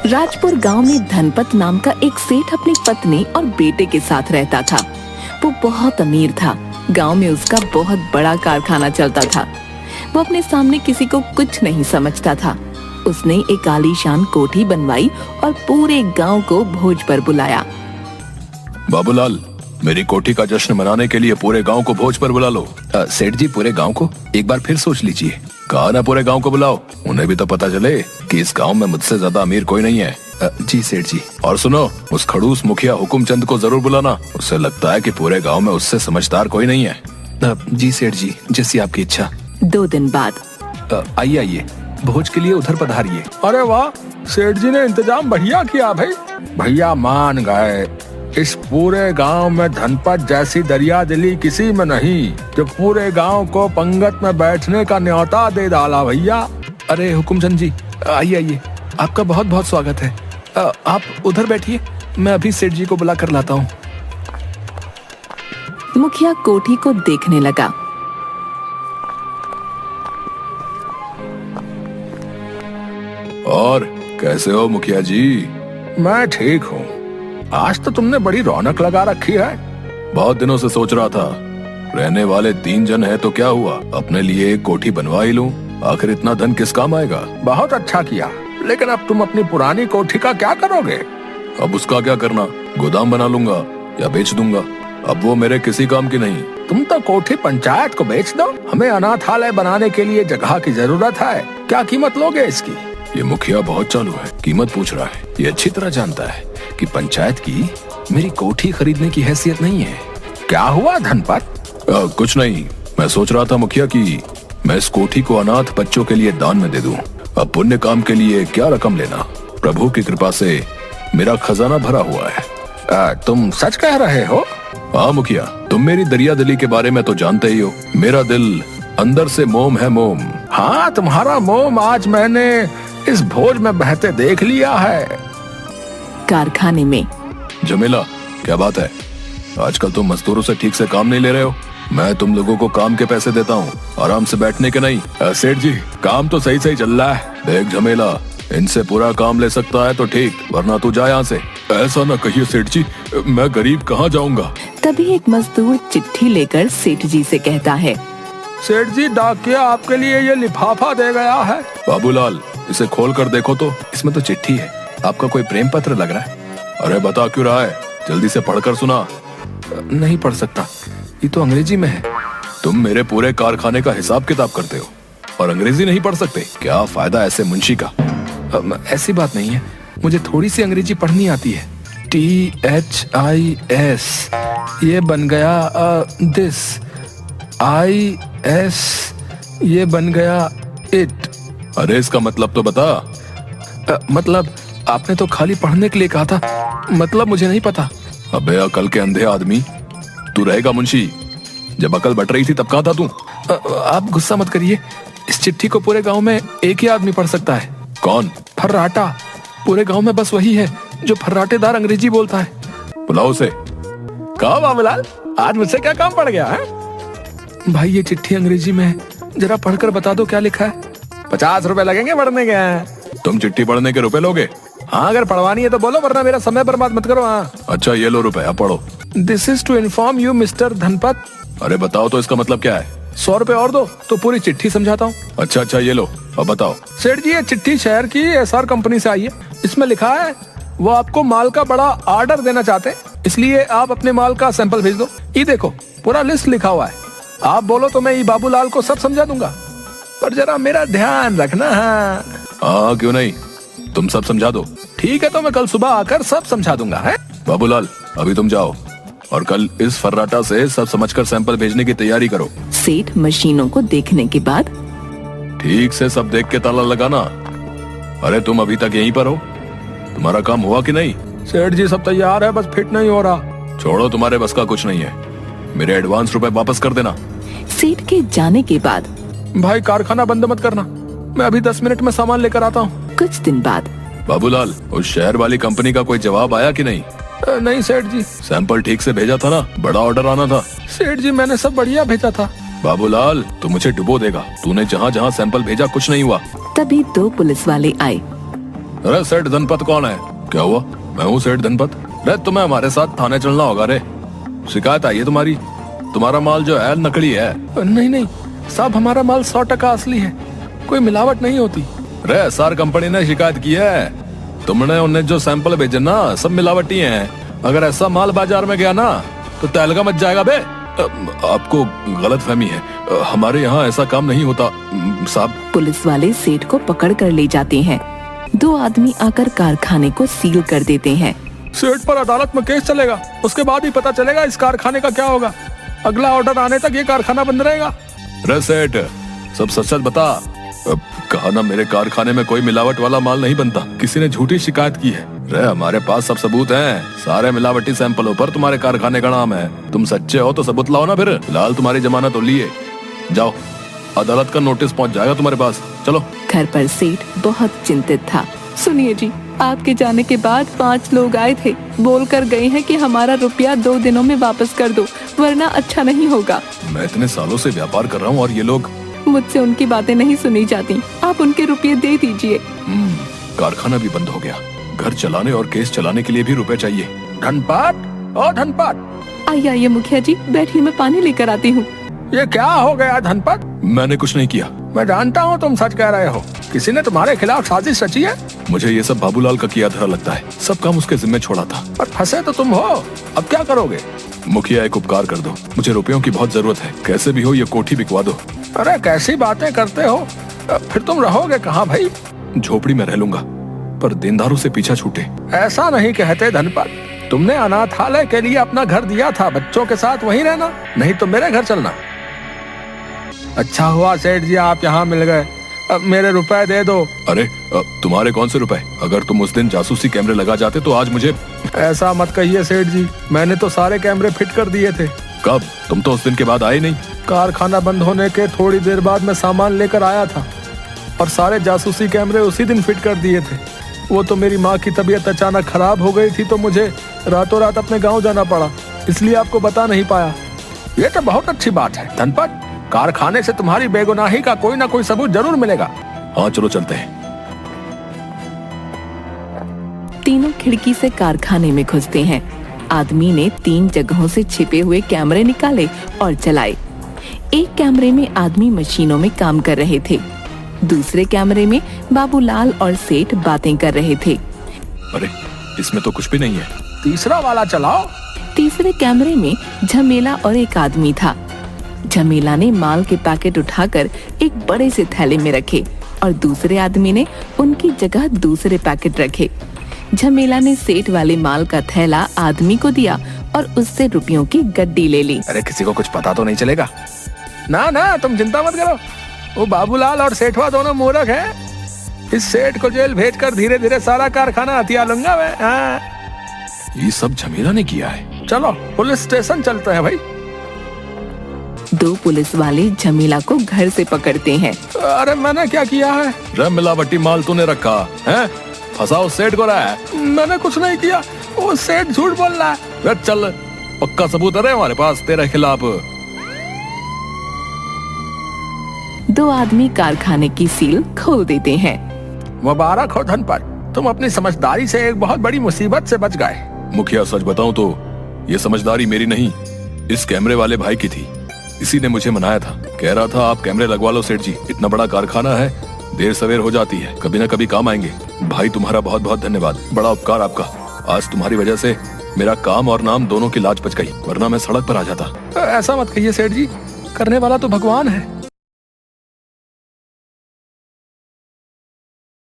राजपुर गांव में धनपत नाम का एक सेठ अपनी पत्नी और बेटे के साथ रहता था। वो बहुत अमीर था। गांव में उसका बहुत बड़ा कारखाना चलता था। वो अपने सामने किसी को कुछ नहीं समझता था। उसने एक आलीशान कोठी बनवाई और पूरे गांव को भोज पर बुलाया। बाबूलाल, मेरी कोठी का जश्न मनाने के लिए पूरे गांव को भोज पर बुला लो। सेठ जी, पूरे गांव को एक बार फिर सोच लीजिए। कहा ना पूरे गांव को बुलाओ, उन्हें भी तो पता चले कि इस गांव में मुझसे ज्यादा अमीर कोई नहीं है। जी सेठ जी। और सुनो, उस खड़ूस मुखिया हुकुमचंद को जरूर बुलाना। उससे लगता है कि पूरे गांव में उससे समझदार कोई नहीं है। जी सेठ जी, जैसी आपकी इच्छा। 2 दिन बाद आइए आइए, भोज के लिए उधर पधारिए। अरे वाह, सेठ जी ने इंतजाम बढ़िया किया भाई। भैया मान गए। इस पूरे गांव में धनपत जैसी दरिया दिली किसी में नहीं, जो पूरे गांव को पंगत में बैठने का न्योता दे डाला भैया। अरे हुकुमचंद जी, आइए आइए, आपका बहुत बहुत स्वागत है। आप उधर बैठिए, मैं अभी सेठ जी को बुला कर लाता हूँ। मुखिया कोठी को देखने लगा। और कैसे हो मुखिया जी? मैं ठीक हूँ। आज तो तुमने बड़ी रौनक लगा रखी है। बहुत दिनों से सोच रहा था, रहने वाले 3 जन है तो क्या हुआ, अपने लिए एक कोठी बनवा ही लूं। आखिर इतना धन किस काम आएगा। बहुत अच्छा किया, लेकिन अब तुम अपनी पुरानी कोठी का क्या करोगे? अब उसका क्या करना, गोदाम बना लूंगा या बेच दूंगा। अब वो मेरे किसी काम की नहीं। तुम तो कोठी पंचायत को बेच दो। हमें अनाथालय बनाने के लिए जगह की जरूरत है। क्या कीमत लोगे इसकी? ये मुखिया बहुत चालू है, कीमत पूछ रहा है। ये अच्छी तरह जानता है कि पंचायत की मेरी कोठी खरीदने की हैसियत नहीं है। क्या हुआ धनपत? कुछ नहीं, मैं सोच रहा था मुखिया कि मैं इस कोठी को अनाथ बच्चों के लिए दान में दे दूं। अब पुण्य काम के लिए क्या रकम लेना, प्रभु की कृपा से मेरा खजाना भरा हुआ है। तुम सच कह रहे हो? हाँ मुखिया, तुम मेरी दरिया दिली के बारे में तो जानते ही हो। मेरा दिल अंदर से मोम है, मोम। हाँ, तुम्हारा मोम आज मैंने इस भोज में बहते देख लिया है। कारखाने में जमीला, क्या बात है? आजकल तुम मजदूरों से ठीक से काम नहीं ले रहे हो। मैं तुम लोगों को काम के पैसे देता हूँ, आराम से बैठने के नहीं। सेठ जी, काम तो सही सही चल रहा है। देख झमेला, इनसे पूरा काम ले सकता है तो ठीक, वरना तू जा यहाँ से। ऐसा न कहिए सेठ जी, मैं गरीब कहाँ जाऊँगा। तभी एक मजदूर चिट्ठी लेकर सेठ जी से कहता है, सेठ जी, डाकिया आपके लिए ये लिफाफा दे गया है। बाबूलाल, इसे खोल कर देखो तो। इसमें तो चिट्ठी है, आपका कोई प्रेम पत्र लग रहा है। अरे बता क्यों रहा है, जल्दी से पढ़कर सुना। नहीं पढ़ सकता, ये तो अंग्रेजी में है। तुम मेरे पूरे कारखाने का हिसाब किताब करते हो और अंग्रेजी नहीं पढ़ सकते? क्या फायदा ऐसे मुंशी का। ऐसी बात नहीं है, मुझे थोड़ी सी अंग्रेजी पढ़नी आती है। THIS ये बन गया दिस, IS ये बन गया इट। अरे इसका मतलब तो बता। मतलब आपने तो खाली पढ़ने के लिए कहा था, मतलब मुझे नहीं पता। अबे अकल के अंधे आदमी, तू रहेगा मुंशी? जब अकल बट रही थी तब कहाँ था तू? आप गुस्सा मत करिए, इस चिट्ठी को पूरे गांव में एक ही आदमी पढ़ सकता है। कौन? फर्राटा। पूरे गांव में बस वही है जो फर्राटेदार अंग्रेजी बोलता है। बुलाओ उसे। कहा बाबूलाल, आज मुझसे क्या काम पड़ गया है? भाई ये चिट्ठी अंग्रेजी में है, जरा पढ़कर बता दो क्या लिखा है। 50 रुपए लगेंगे पढ़ने के। तुम चिट्ठी पढ़ने के रुपए लोगे? हाँ, अगर पढ़वानी है तो बोलो, वरना मेरा समय बर्बाद मत करो। हाँ अच्छा, ये लो रुपए, अब पढ़ो। This is to inform you mister Dhanpat. अरे बताओ तो, इसका मतलब क्या है? 100 रुपए और दो तो पूरी चिट्ठी समझाता हूँ। अच्छा, ये लो, अब बताओ। सेठ जी, ये चिट्ठी शहर की SR कंपनी से आई है। इसमें लिखा है वो आपको माल का बड़ा ऑर्डर देना चाहते हैं, इसलिए आप अपने माल का सैंपल भेज दो। ये देखो, पूरा लिस्ट लिखा हुआ है। आप बोलो तो मैं ये बाबूलाल को सब समझा दूंगा, पर जरा मेरा ध्यान रखना। हाँ क्यों नहीं, तुम सब समझा दो। ठीक है, तो मैं कल सुबह आकर सब समझा दूंगा। है बाबूलाल, अभी तुम जाओ और कल इस फर्राटा से सब समझकर सैंपल भेजने की तैयारी करो। सेठ मशीनों को देखने के बाद, ठीक से सब देख के ताला लगाना। अरे तुम अभी तक यहीं पर हो, तुम्हारा काम हुआ कि नहीं? सेठ जी, सब तैयार है, बस फिट नहीं हो रहा। छोड़ो, तुम्हारे बस का कुछ नहीं है। मेरे एडवांस रुपए वापस कर देना। सेठ के जाने के बाद, भाई कारखाना बंद मत करना, मैं अभी 10 मिनट में सामान लेकर आता हूँ। कुछ दिन बाद, बाबूलाल, उस शहर वाली कंपनी का कोई जवाब आया कि नहीं? नहीं सेठ जी। सैंपल ठीक से भेजा था ना? बड़ा ऑर्डर आना था। सेठ जी, मैंने सब बढ़िया भेजा था, बाबूलाल तू मुझे डुबो देगा। तूने जहाँ जहाँ सैंपल भेजा कुछ नहीं हुआ। तभी 2 पुलिस वाले आए। अरे सेठ धनपत कौन है? क्या हुआ? मैं हूँ सेठ धनपत। अरे तुम्हें हमारे साथ थाने चलना होगा रे। शिकायत आई है तुम्हारी। तुम्हारा माल जो है नकली है। नहीं नहीं साहब, हमारा माल 100% असली है, कोई मिलावट नहीं होती। रे एसआर कंपनी ने शिकायत की है। तुमने उन्हें जो सैंपल भेजे ना सब मिलावटी हैं। अगर ऐसा माल बाजार में गया ना तो तहलका मच जाएगा बे। आपको गलतफहमी है, हमारे यहाँ ऐसा काम नहीं होता साहब। पुलिस वाले सेठ को पकड़ कर ले जाते हैं। 2 आदमी आकर कारखाने को सील कर देते हैं। सेठ पर अदालत में केस चलेगा, उसके बाद ही पता चलेगा इस कारखाने का क्या होगा। अगला ऑर्डर आने तक ये कारखाना बंद रहेगा। रे सेठ सब सच सच बता। कहा ना मेरे कारखाने में कोई मिलावट वाला माल नहीं बनता। किसी ने झूठी शिकायत की है। रे हमारे पास सब सबूत हैं। सारे मिलावटी सैंपलों पर तुम्हारे कारखाने का नाम है। तुम सच्चे हो तो सबूत लाओ ना। फिर फिलहाल तुम्हारी जमानत हो लिए। जाओ, अदालत का नोटिस पहुंच जाएगा तुम्हारे पास। चलो। घर पर सेठ बहुत चिंतित था। सुनिए जी, आपके जाने के बाद 5 लोग आए थे, बोल कर गए हैं कि हमारा रुपया 2 दिनों में वापस कर दो, वरना अच्छा नहीं होगा। मैं इतने सालों से व्यापार कर रहा हूँ और ये लोग। मुझसे उनकी बातें नहीं सुनी जाती, आप उनके रुपये दे दीजिए। कारखाना भी बंद हो गया। घर चलाने और केस चलाने के लिए भी रुपए चाहिए। धनपत, ओ धनपत। आइए आइए मुखिया जी, बैठिए, मैं पानी लेकर आती हूँ। ये क्या हो गया धनपत? मैंने कुछ नहीं किया। मैं जानता हूँ तुम सच कह रहे हो। किसी ने तुम्हारे खिलाफ साजिश रची है। मुझे ये सब बाबूलाल का किया धरा लगता है। सब काम उसके जिम्मे छोड़ा था। पर फंसे तो तुम हो, अब क्या करोगे? मुखिया एक उपकार कर दो, मुझे रुपयों की बहुत जरूरत है। कैसे भी हो ये कोठी बिकवा दो। अरे कैसी बातें करते हो, फिर तुम रहोगे कहाँ भाई? झोपड़ी में रह लूंगा, पर देनदारों से पीछा छूटे। ऐसा नहीं कहते धनपत। तुमने अनाथालय के लिए अपना घर दिया था, बच्चों के साथ वहीं रहना, नहीं तो मेरे घर चलना। अच्छा हुआ सेठ जी आप यहाँ मिल गए, अब मेरे रुपए दे दो। अरे तुम्हारे कौन से रुपए? अगर तुम उस दिन जासूसी कैमरे लगा जाते तो आज मुझे। ऐसा मत कहिए सेठ जी, मैंने तो सारे कैमरे फिट कर दिए थे। कब? तुम तो उस दिन के बाद आए नहीं। कारखाना बंद होने के थोड़ी देर बाद मैं सामान लेकर आया था और सारे जासूसी कैमरे उसी दिन फिट कर दिए थे। वो तो मेरी माँ की तबीयत अचानक खराब हो गई थी तो मुझे रातों रात अपने गाँव जाना पड़ा, इसलिए आपको बता नहीं पाया। ये तो बहुत अच्छी बात है धनपत, कारखाने से तुम्हारी बेगुनाही का कोई ना कोई सबूत जरूर मिलेगा। हाँ चलो चलते हैं। तीनों खिड़की से कारखाने में घुसते हैं। आदमी ने 3 जगहों से छिपे हुए कैमरे निकाले और चलाए। एक कैमरे में आदमी मशीनों में काम कर रहे थे, दूसरे कैमरे में बाबूलाल और सेठ बातें कर रहे थे। अरे इसमें तो कुछ भी नहीं है। तीसरा वाला चलाओ। तीसरे कैमरे में झमेला और एक आदमी था। झमेला ने माल के पैकेट उठाकर एक बड़े से थैले में रखे और दूसरे आदमी ने उनकी जगह दूसरे पैकेट रखे। झमेला ने सेठ वाले माल का थैला आदमी को दिया और उससे रुपयों की गड्डी ले ली। अरे किसी को कुछ पता तो नहीं चलेगा ना? ना तुम चिंता मत करो, वो बाबूलाल और सेठवा दोनों मूर्ख हैं। इस सेठ को जेल भेजकर धीरे धीरे सारा कारखाना हथिया लूंगा मैं। हाँ। ये सब झमेला ने किया है। चलो पुलिस स्टेशन चलते हैं भाई। 2 पुलिस वाले झमेला को घर से पकड़ते हैं। अरे मैंने क्या किया है? रे मिलावटी माल तूने रखा है, फंसाओ सेठ को रहा है। मैंने कुछ नहीं किया, वो सेठ झूठ बोल रहा है। रे चल, पक्का सबूत है हमारे पास तेरे खिलाफ। 2 आदमी कारखाने की सील खोल देते हैं। मुबारक हो धनपत, तुम अपनी समझदारी से एक बहुत बड़ी मुसीबत से बच गए। मुखिया सच बताऊं तो ये समझदारी मेरी नहीं, इस कैमरे वाले भाई की थी। इसी ने मुझे मनाया था, कह रहा था आप कैमरे लगवा लो सेठ जी, इतना बड़ा कारखाना है, देर सवेर हो जाती है, कभी ना कभी काम आएंगे। भाई तुम्हारा बहुत बहुत धन्यवाद, बड़ा उपकार आपका। आज तुम्हारी वजह से मेरा काम और नाम दोनों की लाज बच गई, वरना मैं सड़क पर आ जाता। ऐसा मत कहिए सेठ जी, करने वाला तो भगवान है।